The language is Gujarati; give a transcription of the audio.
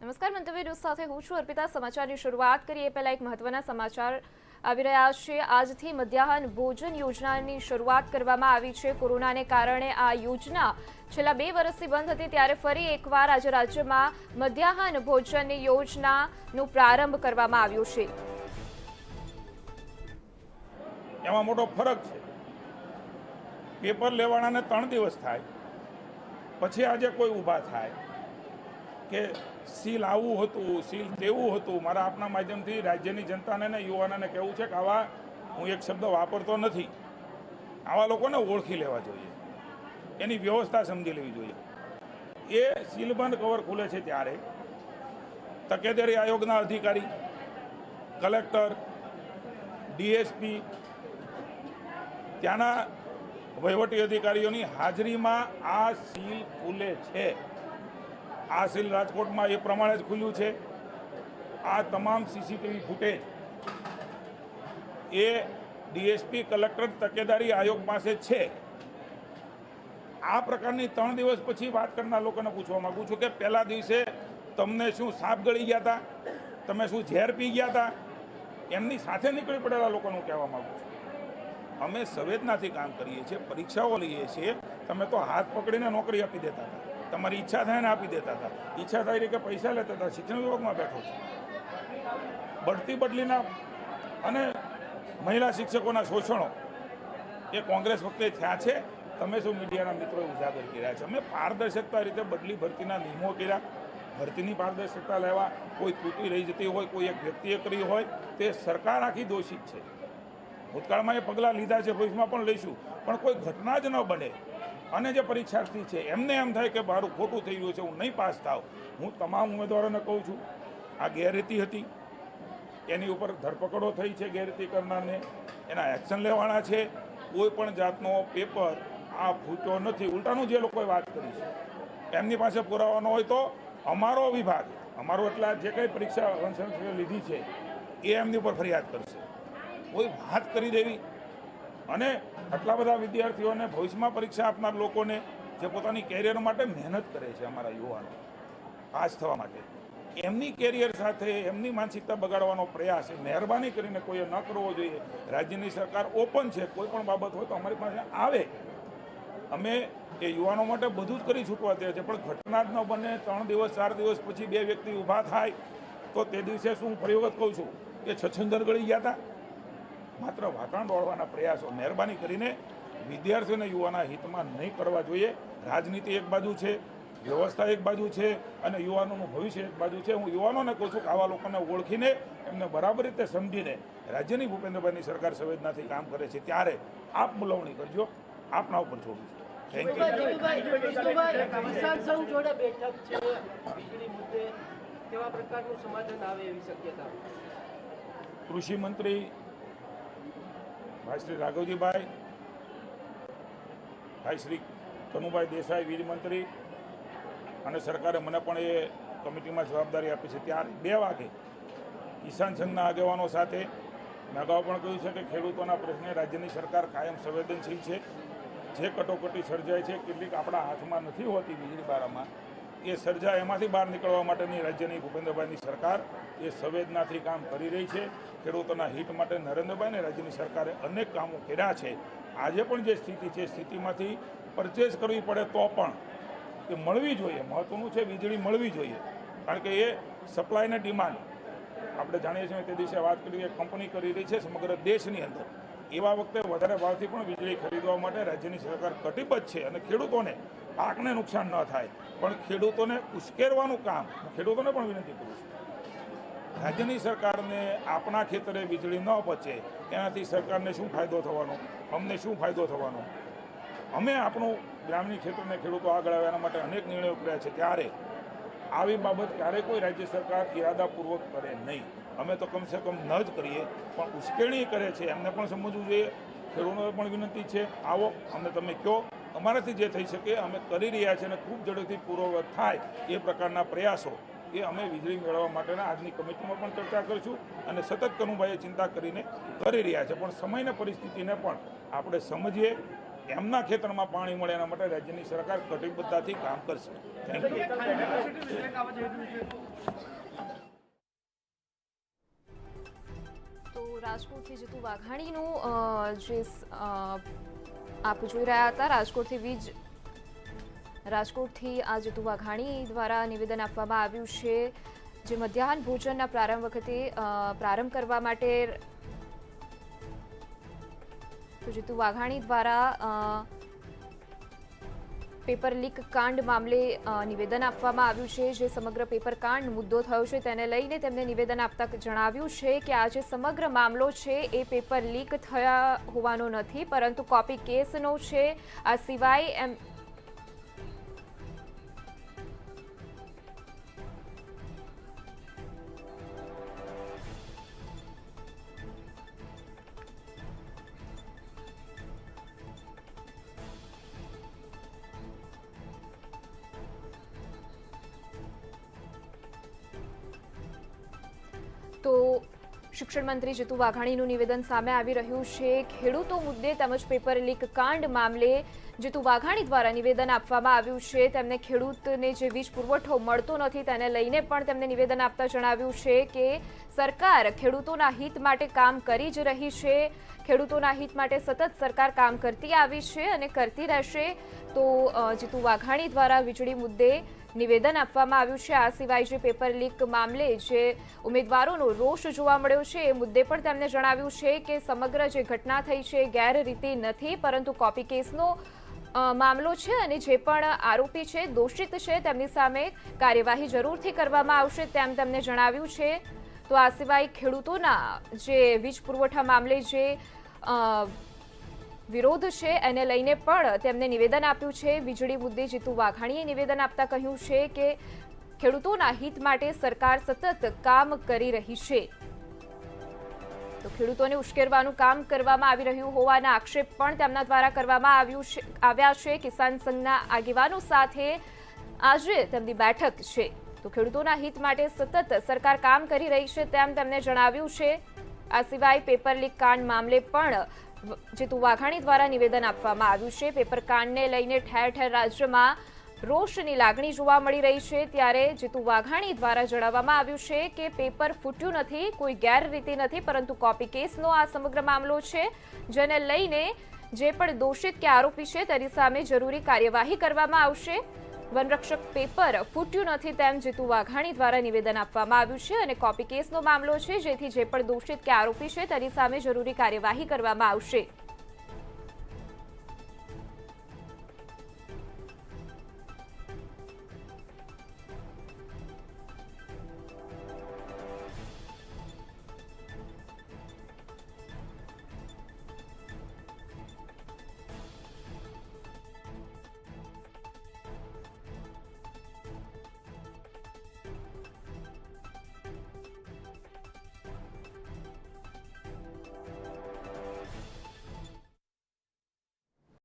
નમસ્કાર, મંતવ્ય ન્યૂઝ સાથે હું છું અર્પિતા। સમાચારની શરૂઆત કરીએ પહેલા એક મહત્વના સમાચાર આવી રહ્યા છે। આજથી મધ્યાહન ભોજન યોજનાની શરૂઆત કરવામાં આવી છે। કોરોનાને કારણે આ યોજના છેલ્લા 2 વર્ષથી બંધ હતી, ત્યારે ફરી એકવાર આજે રાજ્યમાં મધ્યાહન ભોજનની યોજનાનો પ્રારંભ કરવામાં આવ્યો છે। એમાં મોટો ફરક છે। પેપર લેવાણાને 3 દિવસ થાય, પછી આજે કોઈ ઊભા થાય કે સીલ આવું હતું, સીલ તેવું હતું। મારા આપના માધ્યમથી રાજ્યની જનતાને ને યુવાનોને કહેવું છે કે આવા, હું એક શબ્દ વાપરતો નથી, આવા લોકોને ઓળખી લેવા જોઈએ, એની વ્યવસ્થા સમજી લેવી જોઈએ। એ સીલબંધ કવર ખુલે છે ત્યારે તકેદારી આયોગના અધિકારી, કલેક્ટર, ડીએસપી, ત્યાંના વહીવટી અધિકારીઓની હાજરીમાં આ સીલ ખુલે છે। આ સીલ રાજકોટમાં એ પ્રમાણે જ ખુલ્યું છે। આ તમામ સીસીટીવી ફૂટેજ એ ડીએસપી, કલેક્ટર, તકેદારી આયોગ પાસે છે। આ પ્રકારની 3 દિવસ પછી વાત કરનાર લોકોને પૂછવા માંગુ છું કે પહેલા દિવસે તમને શું સાપ ગળી ગયા હતા, તમે શું ઝેર પી ગયા હતા? એમની સાથે નીકળી પડેલા લોકોનું કહેવા માંગુ છું, અમે સંવેદનાથી કામ કરીએ છીએ, પરીક્ષાઓ લઈએ છીએ। તમે તો હાથ પકડીને નોકરી આપી દેતા હતા, તમારી ઈચ્છા થાય ને આપી દેતા હતા, ઈચ્છા થાય કે પૈસા લેતા હતા। શિક્ષણ વિભાગમાં બેઠો છે, બઢતી બદલીના અને મહિલા શિક્ષકોના શોષણો એ કોંગ્રેસ વખતે થયા છે। તમે શું મીડિયાના મિત્રોએ ઉજાગર કર્યા છે। અમે પારદર્શકતા રીતે બદલી ભરતીના નિયમો કર્યા, ભરતીની પારદર્શકતા લેવા। કોઈ ત્રુટિ રહી જતી હોય, કોઈ એક વ્યક્તિએ કરી હોય, તે સરકાર આખી દોષિત છે। ભૂતકાળમાં એ પગલાં લીધા છે, ભવિષ્યમાં પણ લઈશું, પણ કોઈ ઘટના જ ન બને અને જે પરીક્ષાર્થી છે એમને એમ થાય કે મારું ખોટું થઈ ગયું છે, હું નહીં પાસ થાવ। હું તમામ ઉમેદવારોને કહું છું, આ ગેરરીતિ હતી, એની ઉપર ધરપકડો થઈ છે, ગેરરીતિ કરનારને એના એક્શન લેવાના છે। કોઈ પણ જાતનો પેપર આ ફૂટ્યો નથી, ઉલટાનું જે લોકોએ વાત કરી છે એમની પાસે પુરાવા ન હોય તો અમારો વિભાગ, અમારો એટલા જે કંઈ પરીક્ષા લીધી છે એ એમની ઉપર ફરિયાદ કરશે। કોઈ વાત કરી દેવી અને આટલા બધા વિદ્યાર્થીઓને, ભવિષ્યમાં પરીક્ષા આપનાર લોકોને જે પોતાની કેરિયર માટે મહેનત કરે છે, અમારા યુવાનો પાસ થવા માટે, એમની કેરિયર સાથે એમની માનસિકતા બગાડવાનો પ્રયાસ મહેરબાની કરીને કોઈએ ન કરવો જોઈએ। રાજ્યની સરકાર ઓપન છે, કોઈ પણ બાબત હોય તો અમારી પાસે આવે, અમે એ યુવાનો માટે બધું જ કરી છૂટવા તૈયાર છે, પણ ઘટના જ ન બને। 3 દિવસ 4 દિવસ પછી 2 વ્યક્તિ ઊભા થાય તો તે દિવસે શું ફરી વખત કહું છું કે છછંદર ગળી ગયા હતા? માત્ર વાતાવરણ દોડવાના પ્રયાસો મહેરબાની કરીને વિદ્યાર્થીઓને યુવાના હિતમાં નહીં કરવા જોઈએ। રાજનીતિ એક બાજુ છે, વ્યવસ્થા એક બાજુ છે અને યુવાનોનું ભવિષ્ય એક બાજુ છે। હું યુવાનોને કહું છું કે આવા લોકોને ઓળખીને એમને બરાબર રીતે સમજીને રાજ્યની ભૂપેન્દ્રભાઈની સરકાર સંવેદનાથી કામ કરે છે ત્યારે આપ બોલવણી કરજો, આપના ઉપર છોડું છું। Thank you. કૃષિ મંત્રી ભાઈ શ્રી રાઘવજીભાઈ, ભાઈ શ્રી કનુભાઈ દેસાઈ, વીજ મંત્રી, અને સરકારે મને પણ એ કમિટીમાં જવાબદારી આપી છે। ત્યારે 2 વાગે કિસાન સંઘના આગેવાનો સાથે મેં અગાઉ પણ કહ્યું છે કે ખેડૂતોના પ્રશ્ને રાજ્યની સરકાર કાયમ સંવેદનશીલ છે। જે કટોકટી સર્જાય છે, કેટલીક આપણા હાથમાં નથી હોતી વીજળી બારામાં, એ સર્જાય એમાંથી બહાર નીકળવા માટેની રાજ્યની ભૂપેન્દ્રભાઈની સરકાર એ સંવેદનાથી કામ કરી રહી છે। ખેડૂતોના હિત માટે નરેન્દ્રભાઈ અને રાજ્યની સરકારે અનેક કામો કર્યા છે। આજે પણ જે સ્થિતિ છે, સ્થિતિમાંથી પરચેસ કરવી પડે તો પણ એ મળવી જોઈએ। મહત્ત્વનું છે વીજળી મળવી જોઈએ, કારણ કે એ સપ્લાય અને ડિમાન્ડ આપણે જાણીએ છીએ, તે દિવસે વાત કરી કે કંપની કરી રહી છે સમગ્ર દેશની અંદર। એવા વખતે વધારે ભાવથી પણ વીજળી ખરીદવા માટે રાજ્યની સરકાર કટિબદ્ધ છે અને ખેડૂતોને પાકને નુકસાન ન થાય, પણ ખેડૂતોને ઉશ્કેરવાનું કામ ખેડૂતોને પણ વિનંતી કરું છું, રાજ્યની સરકારને આપણા ખેતરે વીજળી ન પહોંચે એનાથી સરકારને શું ફાયદો થવાનો, અમને શું ફાયદો થવાનો? અમે આપણું ગ્રામીણ ક્ષેત્રને ખેડૂતો આગળ આવે એના માટે અનેક નિર્ણયો કર્યા છે, ત્યારે આવી બાબત ક્યારેય કોઈ રાજ્ય સરકાર ઇરાદાપૂર્વક કરે નહીં। અમે તો કમસે કમ ન જ કરીએ, પણ ઉશ્કેરણી કરે છે એમને પણ સમજવું જોઈએ। ખેડૂતોને પણ વિનંતી છે, આવો અમને તમે કહો, અમારાથી જે થઈ શકે અમે કરી રહ્યા છીએ અને ખૂબ ઝડપથી પૂર્વવત થાય એ પ્રકારના પ્રયાસો એ અમે વીજળી મેળવવા માટેના આજની કમિટીમાં પણ ચર્ચા કરીશું અને સતત કનુભાઈએ ચિંતા કરીને કરી રહ્યા છે। પણ સમયને પરિસ્થિતિને પણ આપણે સમજીએ, એમના ખેતરમાં પાણી મળે એના માટે રાજ્યની સરકાર કટિબદ્ધતાથી કામ કરશે. Thank you. તો રાજકોટથી જીતુ વાઘાણીનું જે આપ જોઈ રહ્યા હતા, રાજકોટથી આ જીતુ વાઘાણી દ્વારા નિવેદન આપવામાં આવ્યું છે, જે મધ્યાહન ભોજનના પ્રારંભ વખતે પ્રારંભ કરવા માટે તો જીતુ વાઘાણી દ્વારા પેપર લીક કાંડ મામલે નિવેદન આપવામાં આવ્યું છે. જે સમગ્ર પેપર કાંડ મુદ્દો થયો છે તેને લઈને તેમને નિવેદન આપતા જણાવ્યું છે કે આ જે સમગ્ર મામલો છે એ પેપર લીક થયા હોવાનો નથી, પરંતુ કોપી કેસનો છે. આ સિવાય તો શિક્ષણ મંત્રી જીતુ વાઘાણીનું નિવેદન સામે આવી રહ્યું છે. ખેડૂતો મુદ્દે તેમજ પેપર લીક કાંડ મામલે જીતુ વાઘાણી દ્વારા નિવેદન આપવામાં આવ્યું છે. તેમને ખેડૂતને જે વીજ પુરવઠો મળતો નથી તેને લઈને પણ તેમને નિવેદન આપતા જણાવ્યું છે કે સરકાર ખેડૂતોના હિત માટે કામ કરી જ રહી છે. ખેડૂતોના હિત માટે સતત સરકાર કામ કરતી આવી છે અને કરતી રહેશે. તો જીતુ વાઘાણી દ્વારા વીજળી મુદ્દે નિવેદન આપવામાં આવ્યું છે. આ સિવાય જે પેપર લીક મામલે જે ઉમેદવારોનો રોષ જોવા મળ્યો છે એ મુદ્દે પણ તેમણે જણાવ્યું છે કે સમગ્ર જે ઘટના થઈ છે ગેરરીતિ નથી, પરંતુ કોપી કેસનો મામલો છે અને જે પણ આરોપી છે, દોષિત છે, તેમની સામે કાર્યવાહી જરૂરથી કરવામાં આવશે તેમ તેમણે જણાવ્યું છે. તો આ સિવાય ખેડૂતોના જે વીજ પુરવઠા મામલે જે વિરોધ છે એને લઈને પણ તેમને નિવેદન આપ્યું છે. વીજળી મુદ્દે જીતુ વાઘાણીએ નિવેદન આપતા કહ્યું છે કે ખેડૂતોના હિત માટે સરકાર સતત કામ કરી રહી છે. તો ખેડૂતોને ઉશ્કેરવાનું કામ કરવામાં આવી રહ્યું હોવાના આક્ષેપ પણ તેમના દ્વારા કરવામાં આવ્યા છે. કિસાન સંઘના આગેવાનો સાથે આજે તેમની બેઠક છે. તો ખેડૂતોના હિત માટે સતત સરકાર કામ કરી રહી છે તેમ તેમણે જણાવ્યું છે. આ સિવાય પેપર લીક કાંડ મામલે પણ જીતુ વાઘાણી દ્વારા નિવેદન આપવામાં આવ્યું છે. પેપર કાંડને લઈને ઠેર ઠેર રાજ્યમાં રોષની લાગણી જોવા મળી રહી છે. ત્યારે જીતુ વાઘાણી દ્વારા જણાવવામાં આવ્યું છે કે પેપર ફૂટ્યું નથી, કોઈ ગેરરીતિ નથી, પરંતુ કોપી કેસનો આ સમગ્ર મામલો છે, જેને લઈને જે પણ દોષિત કે આરોપી છે તેની સામે જરૂરી કાર્યવાહી કરવામાં આવશે. વનરક્ષક પેપર ફૂટ્યું નથી તેમ જીતુ વાઘાણી દ્વારા નિવેદન આપવામાં આવ્યું છે અને કોપી કેસનો મામલો છે, જેથી જે પણ દોષિત કે આરોપી છે તેની સામે જરૂરી કાર્યવાહી કરવામાં આવશે.